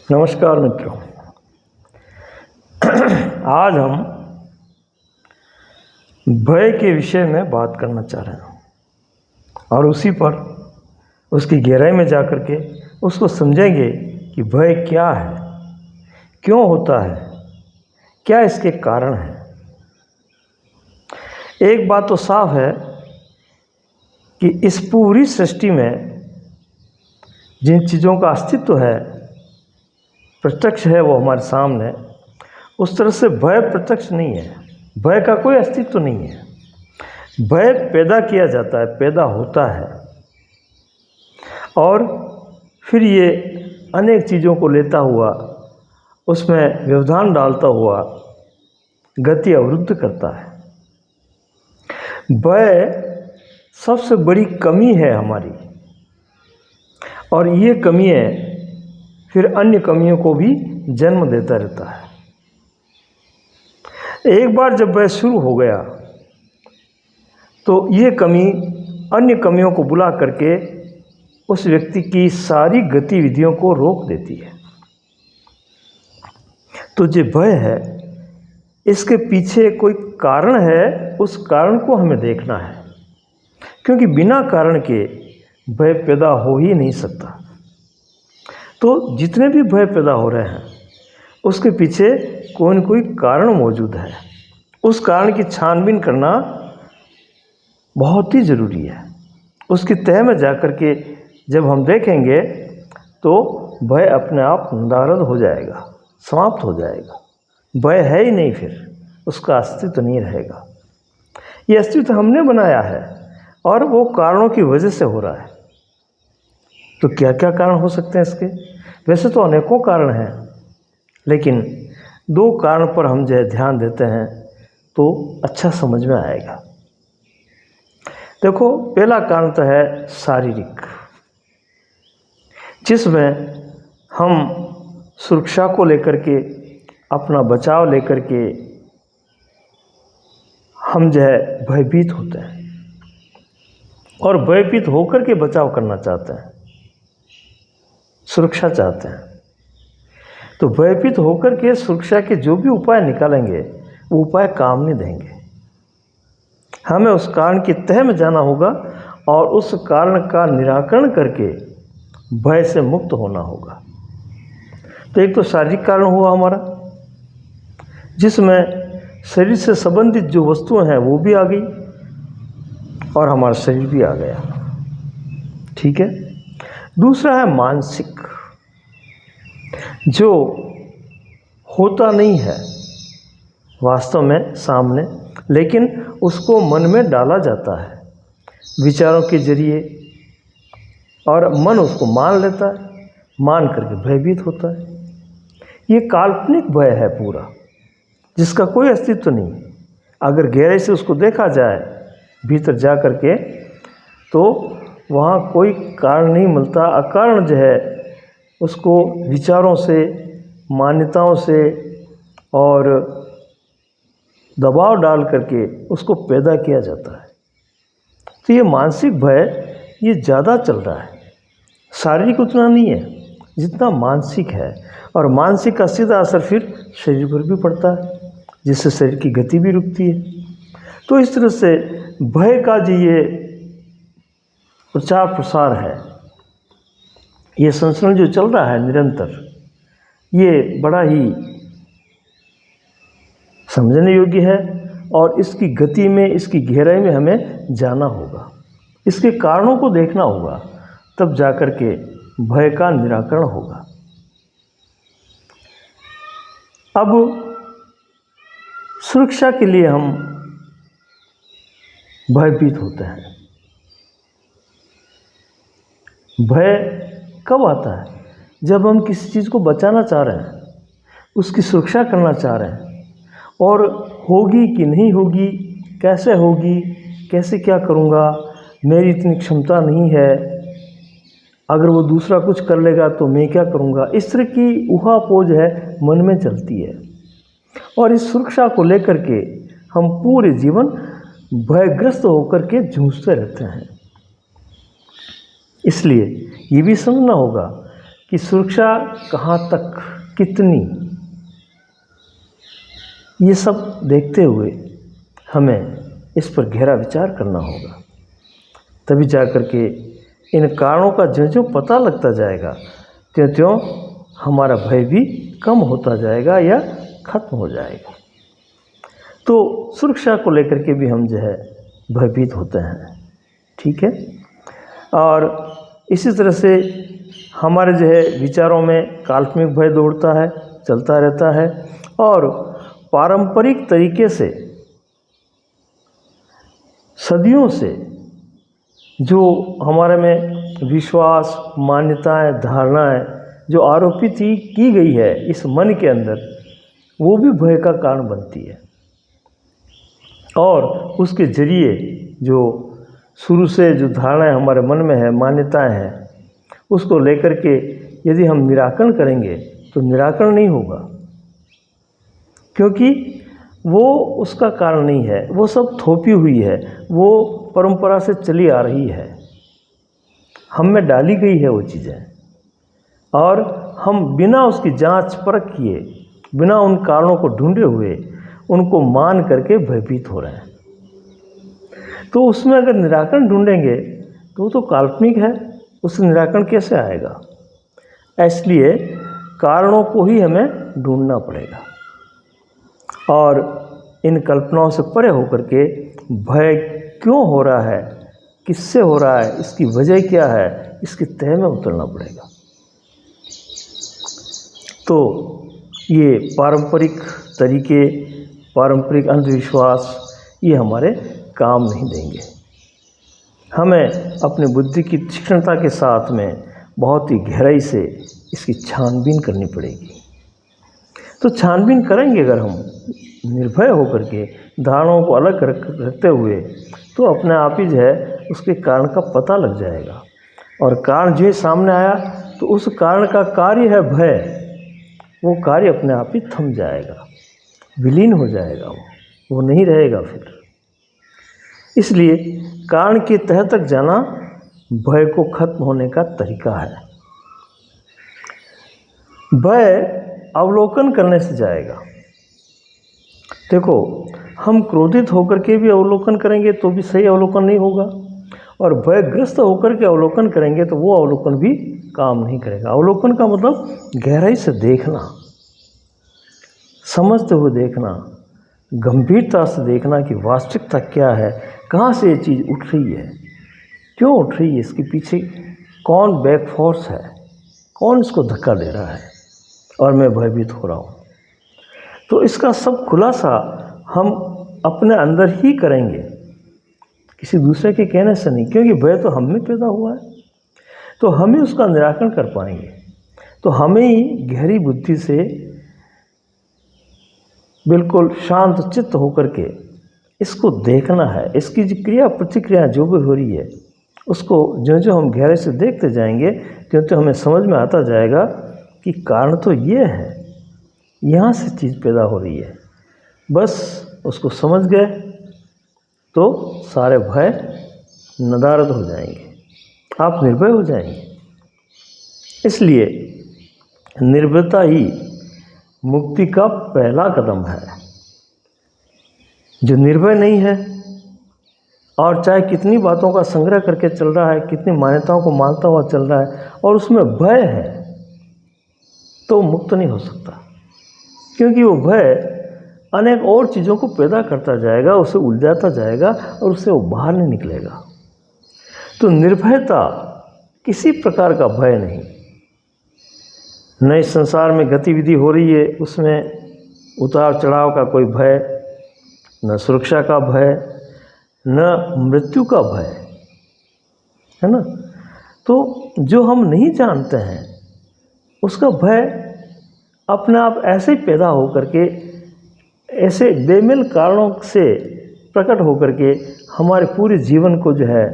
नमस्कार मित्रों। आज हम भय के विषय में बात करना चाह रहे हैं और उसी पर उसकी गहराई में जाकर के उसको समझेंगे कि भय क्या है, क्यों होता है, क्या इसके कारण हैं। एक बात तो साफ है कि इस पूरी सृष्टि में जिन चीज़ों का अस्तित्व है, प्रत्यक्ष है, वो हमारे सामने, उस तरह से भय प्रत्यक्ष नहीं है। भय का कोई अस्तित्व नहीं है। भय पैदा किया जाता है, पैदा होता है और फिर ये अनेक चीज़ों को लेता हुआ, उसमें व्यवधान डालता हुआ गति अवरुद्ध करता है। भय सबसे बड़ी कमी है हमारी, और ये कमियाँ फिर अन्य कमियों को भी जन्म देता रहता है। एक बार जब भय शुरू हो गया तो ये कमी अन्य कमियों को बुला करके उस व्यक्ति की सारी गतिविधियों को रोक देती है। तो जो भय है, इसके पीछे कोई कारण है, उस कारण को हमें देखना है, क्योंकि बिना कारण के भय पैदा हो ही नहीं सकता। तो जितने भी भय पैदा हो रहे हैं, उसके पीछे कोई न कोई कारण मौजूद है। उस कारण की छानबीन करना बहुत ही ज़रूरी है। उसकी तह में जाकर के जब हम देखेंगे तो भय अपने आप नदारद हो जाएगा, समाप्त हो जाएगा। भय है ही नहीं, फिर उसका अस्तित्व नहीं रहेगा। ये अस्तित्व हमने बनाया है और वो कारणों की वजह से हो रहा है। तो क्या क्या कारण हो सकते हैं इसके? वैसे तो अनेकों कारण हैं, लेकिन दो कारण पर हम जो है ध्यान देते हैं तो अच्छा समझ में आएगा। देखो, पहला कारण तो है शारीरिक, जिसमें हम सुरक्षा को लेकर के, अपना बचाव लेकर के हम जो है भयभीत होते हैं और भयभीत होकर के बचाव करना चाहते हैं, सुरक्षा चाहते हैं। तो भयभीत होकर के सुरक्षा के जो भी उपाय निकालेंगे, वो उपाय काम नहीं देंगे। हमें उस कारण की तह में जाना होगा और उस कारण का निराकरण करके भय से मुक्त होना होगा। तो एक तो शारीरिक कारण हुआ हमारा, जिसमें शरीर से संबंधित जो वस्तुएं हैं वो भी आ गई और हमारा शरीर भी आ गया। ठीक है। दूसरा है मानसिक, जो होता नहीं है वास्तव में सामने, लेकिन उसको मन में डाला जाता है विचारों के जरिए, और मन उसको मान लेता है, मान करके भयभीत होता है। ये काल्पनिक भय है पूरा, जिसका कोई अस्तित्व नहीं। अगर गहराई से उसको देखा जाए भीतर जा कर के, तो वहाँ कोई कारण नहीं मिलता। अकारण जो है उसको विचारों से, मान्यताओं से और दबाव डाल करके उसको पैदा किया जाता है। तो ये मानसिक भय ये ज़्यादा चल रहा है। शारीरिक उतना नहीं है जितना मानसिक है, और मानसिक का सीधा असर फिर शरीर पर भी पड़ता है, जिससे शरीर की गति भी रुकती है। तो इस तरह से भय का जो ये प्रचार प्रसार है, ये संचरण जो चल रहा है निरंतर, ये बड़ा ही समझने योग्य है और इसकी गति में, इसकी गहराई में हमें जाना होगा, इसके कारणों को देखना होगा, तब जाकर के भय का निराकरण होगा। अब सुरक्षा के लिए हम भयभीत होते हैं। भय कब आता है? जब हम किसी चीज़ को बचाना चाह रहे हैं, उसकी सुरक्षा करना चाह रहे हैं, और होगी कि नहीं होगी, कैसे होगी, कैसे क्या करूँगा, मेरी इतनी क्षमता नहीं है, अगर वो दूसरा कुछ कर लेगा तो मैं क्या करूँगा, इस तरह की ऊहापोह है मन में चलती है। और इस सुरक्षा को लेकर के हम पूरे जीवन भयग्रस्त होकर के जूझते रहते हैं। इसलिए ये भी समझना होगा कि सुरक्षा कहाँ तक, कितनी, ये सब देखते हुए हमें इस पर गहरा विचार करना होगा। तभी जा कर के इन कारणों का ज्यों ज्यों पता लगता जाएगा त्यों त्यों हमारा भय भी कम होता जाएगा या खत्म हो जाएगा। तो सुरक्षा को लेकर के भी हम जो है भयभीत होते हैं, ठीक है। और इसी तरह से हमारे जो है विचारों में काल्पनिक भय दौड़ता है, चलता रहता है। और पारंपरिक तरीके से सदियों से जो हमारे में विश्वास, मान्यताएं, धारणाएं जो आरोपित ही की गई है इस मन के अंदर, वो भी भय का कारण बनती है। और उसके जरिए जो शुरू से जो धारणाएं हमारे मन में है, मान्यताएं हैं, उसको लेकर के यदि हम निराकरण करेंगे तो निराकरण नहीं होगा, क्योंकि वो उसका कारण नहीं है, वो सब थोपी हुई है, वो परंपरा से चली आ रही है, हम में डाली गई है वो चीज़ें। और हम बिना उसकी जांच परख किए, बिना उन कारणों को ढूंढे हुए उनको मान करके भयभीत हो रहे हैं। तो उसमें अगर निराकरण ढूंढेंगे तो वो तो काल्पनिक है, उससे निराकरण कैसे आएगा। इसलिए कारणों को ही हमें ढूंढना पड़ेगा और इन कल्पनाओं से परे होकर के भय क्यों हो रहा है, किससे हो रहा है, इसकी वजह क्या है, इसकी तह में उतरना पड़ेगा। तो ये पारंपरिक तरीके, पारंपरिक अंधविश्वास, ये हमारे काम नहीं देंगे। हमें अपनी बुद्धि की तीक्ष्णता के साथ में बहुत ही गहराई से इसकी छानबीन करनी पड़ेगी। तो छानबीन करेंगे अगर हम निर्भय होकर के, धारणाओं को अलग रखते हुए, तो अपने आप ही जो है उसके कारण का पता लग जाएगा। और कारण जो सामने आया तो उस कारण का कार्य है भय, वो कार्य अपने आप ही थम जाएगा, विलीन हो जाएगा, वो नहीं रहेगा फिर। इसलिए कारण के तह तक जाना भय को खत्म होने का तरीका है। भय अवलोकन करने से जाएगा। देखो, हम क्रोधित होकर के भी अवलोकन करेंगे तो भी सही अवलोकन नहीं होगा, और भयग्रस्त होकर के अवलोकन करेंगे तो वो अवलोकन भी काम नहीं करेगा। अवलोकन का मतलब गहराई से देखना, समझते हुए देखना, गंभीरता से देखना कि वास्तविकता क्या है, कहाँ से ये चीज़ उठ रही है, क्यों उठ रही है, इसके पीछे कौन बैक फोर्स है, कौन इसको धक्का दे रहा है और मैं भयभीत हो रहा हूँ। तो इसका सब खुलासा हम अपने अंदर ही करेंगे, किसी दूसरे के कहने से नहीं, क्योंकि भय तो हम में पैदा हुआ है, तो हम ही उसका निराकरण कर पाएंगे। तो हमें ही गहरी बुद्धि से बिल्कुल शांत चित्त होकर के इसको देखना है। इसकी जो क्रिया प्रतिक्रिया जो भी हो रही है उसको जो जो हम गहरे से देखते जाएंगे त्यों त्यों हमें समझ में आता जाएगा कि कारण तो ये है, यहाँ से चीज़ पैदा हो रही है। बस उसको समझ गए तो सारे भय नदारद हो जाएंगे, आप निर्भय हो जाएंगे। इसलिए निर्भयता ही मुक्ति का पहला कदम है। जो निर्भय नहीं है और चाहे कितनी बातों का संग्रह करके चल रहा है, कितनी मान्यताओं को मानता हुआ चल रहा है और उसमें भय है, तो मुक्त नहीं हो सकता, क्योंकि वो भय अनेक और चीज़ों को पैदा करता जाएगा, उसे उलझाता जाएगा और उससे वो बाहर नहीं निकलेगा। तो निर्भयता किसी प्रकार का भय नहीं। नए संसार में गतिविधि हो रही है, उसमें उतार चढ़ाव का कोई भय, न सुरक्षा का भय, न मृत्यु का भय, है ना। तो जो हम नहीं जानते हैं उसका भय अपने आप ऐसे ही पैदा हो करके, ऐसे बेमिल कारणों से प्रकट हो करके हमारे पूरे जीवन को जो है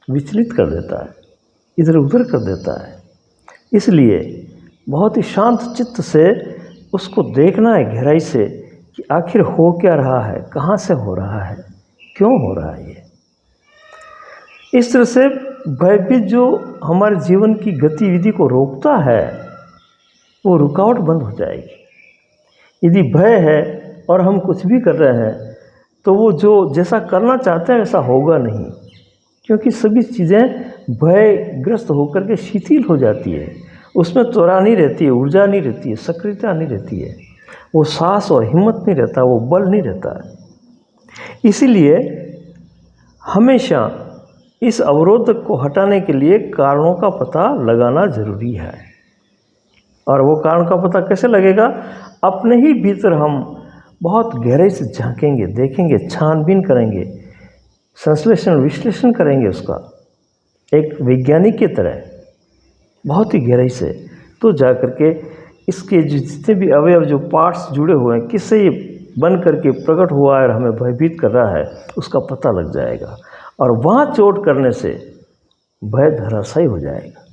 विचलित कर देता है, इधर उधर कर देता है। इसलिए बहुत ही शांत चित्त से उसको देखना है गहराई से कि आखिर हो क्या रहा है, कहाँ से हो रहा है, क्यों हो रहा है ये। इस तरह से भयभीत जो हमारे जीवन की गतिविधि को रोकता है वो रुकावट बंद हो जाएगी। यदि भय है और हम कुछ भी कर रहे हैं तो वो जो जैसा करना चाहते हैं वैसा होगा नहीं, क्योंकि सभी चीज़ें भयग्रस्त होकर के शिथिल हो जाती है। उसमें त्वरा नहीं रहती है, ऊर्जा नहीं रहती है, सक्रियता नहीं रहती है, वो साहस और हिम्मत नहीं रहता, वो बल नहीं रहता है। इसीलिए हमेशा इस अवरोधक को हटाने के लिए कारणों का पता लगाना जरूरी है। और वो कारण का पता कैसे लगेगा? अपने ही भीतर हम बहुत गहराई से झांकेंगे, देखेंगे, छानबीन करेंगे, संश्लेषण विश्लेषण करेंगे उसका एक वैज्ञानिक की तरह बहुत ही गहराई से, तो जा कर के इसके जितने भी अवयव जो पार्ट्स जुड़े हुए हैं, किससे ये बन करके प्रकट हुआ है और हमें भयभीत कर रहा है, उसका पता लग जाएगा। और वहाँ चोट करने से भय धराशायी हो जाएगा।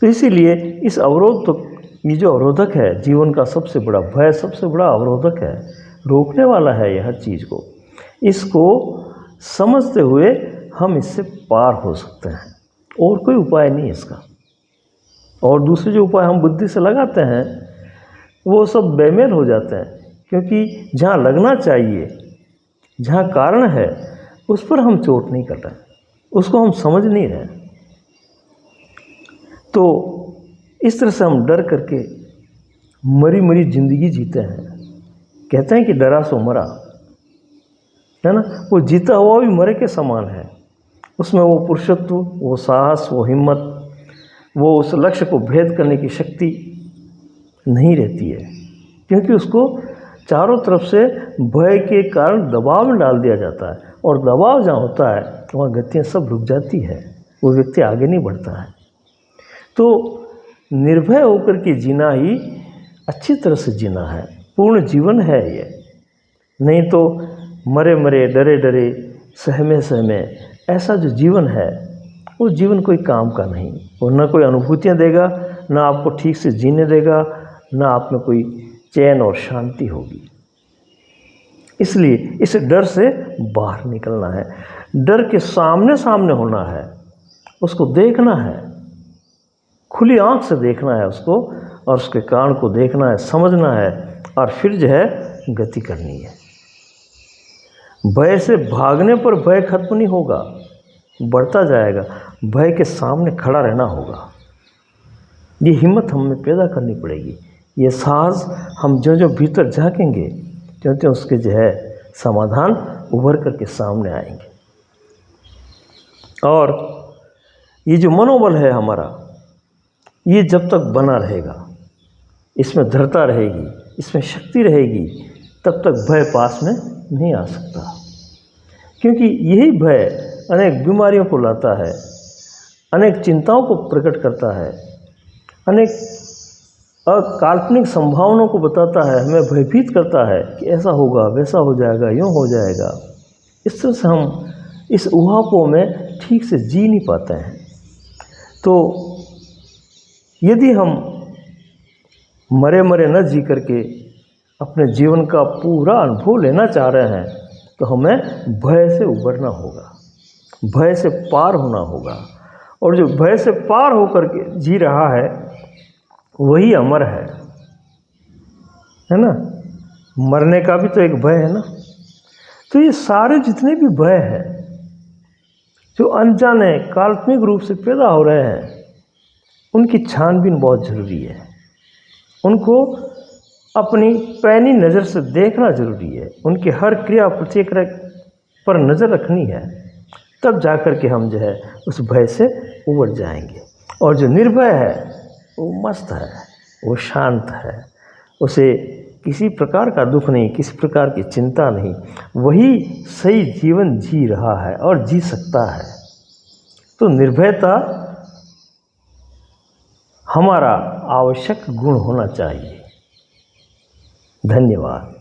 तो इसीलिए इस अवरोध, तो ये जो अवरोधक है जीवन का सबसे बड़ा भय, सबसे बड़ा अवरोधक है, रोकने वाला है ये हर चीज़ को। इसको समझते हुए हम इससे पार हो सकते हैं, और कोई उपाय नहीं है इसका। और दूसरे जो उपाय हम बुद्धि से लगाते हैं वो सब बेमेल हो जाते हैं, क्योंकि जहाँ लगना चाहिए, जहाँ कारण है, उस पर हम चोट नहीं कर रहे, उसको हम समझ नहीं रहे। तो इस तरह से हम डर करके मरी मरी जिंदगी जीते हैं। कहते हैं कि डरा सो मरा, है ना? वो जीता हुआ भी मरे के समान है। उसमें वो पुरुषत्व, वो साहस, वो हिम्मत, वो उस लक्ष्य को भेद करने की शक्ति नहीं रहती है, क्योंकि उसको चारों तरफ से भय के कारण दबाव में डाल दिया जाता है। और दबाव जहाँ होता है वहाँ गतियाँ सब रुक जाती है, वो व्यक्ति आगे नहीं बढ़ता है। तो निर्भय होकर के जीना ही अच्छी तरह से जीना है, पूर्ण जीवन है ये। नहीं तो मरे मरे, डरे डरे, सहमे सहमे, ऐसा जो जीवन है वो जीवन कोई काम का नहीं। वो ना कोई अनुभूतियाँ देगा, ना आपको ठीक से जीने देगा, ना आप में कोई चैन और शांति होगी। इसलिए इस डर से बाहर निकलना है, डर के सामने सामने होना है, उसको देखना है, खुली आंख से देखना है उसको, और उसके कारण को देखना है, समझना है, और फिर जो है गति करनी है। भय से भागने पर भय खत्म नहीं होगा, बढ़ता जाएगा। भय के सामने खड़ा रहना होगा। ये हिम्मत हमें पैदा करनी पड़ेगी, ये साहस हम जो जो भीतर झांकेंगे त्यों त्यों उसके जो है समाधान उभर करके सामने आएंगे। और ये जो मनोबल है हमारा, ये जब तक बना रहेगा, इसमें दृढ़ता रहेगी, इसमें शक्ति रहेगी, तब तक भय पास में नहीं आ सकता। क्योंकि यही भय अनेक बीमारियों को लाता है, अनेक चिंताओं को प्रकट करता है, अनेक काल्पनिक संभावनाओं को बताता है, हमें भयभीत करता है कि ऐसा होगा, वैसा हो जाएगा, यूँ हो जाएगा। इस तरह से हम इस ऊहापों में ठीक से जी नहीं पाते हैं। तो यदि हम मरे मरे न जी करके अपने जीवन का पूरा अनुभव लेना चाह रहे हैं, तो हमें भय से उबरना होगा, भय से पार होना होगा। और जो भय से पार होकर के जी रहा है वही अमर है ना? मरने का भी तो एक भय है ना? तो ये सारे जितने भी भय हैं जो अनजाने काल्पनिक रूप से पैदा हो रहे हैं, उनकी छानबीन बहुत ज़रूरी है। उनको अपनी पैनी नज़र से देखना ज़रूरी है, उनकी हर क्रिया प्रतिक्रिया पर नज़र रखनी है, तब जा कर के हम जो है उस भय से उबर जाएंगे। और जो निर्भय है वो मस्त है, वो शांत है, उसे किसी प्रकार का दुख नहीं, किसी प्रकार की चिंता नहीं, वही सही जीवन जी रहा है और जी सकता है। तो निर्भयता हमारा आवश्यक गुण होना चाहिए। धन्यवाद।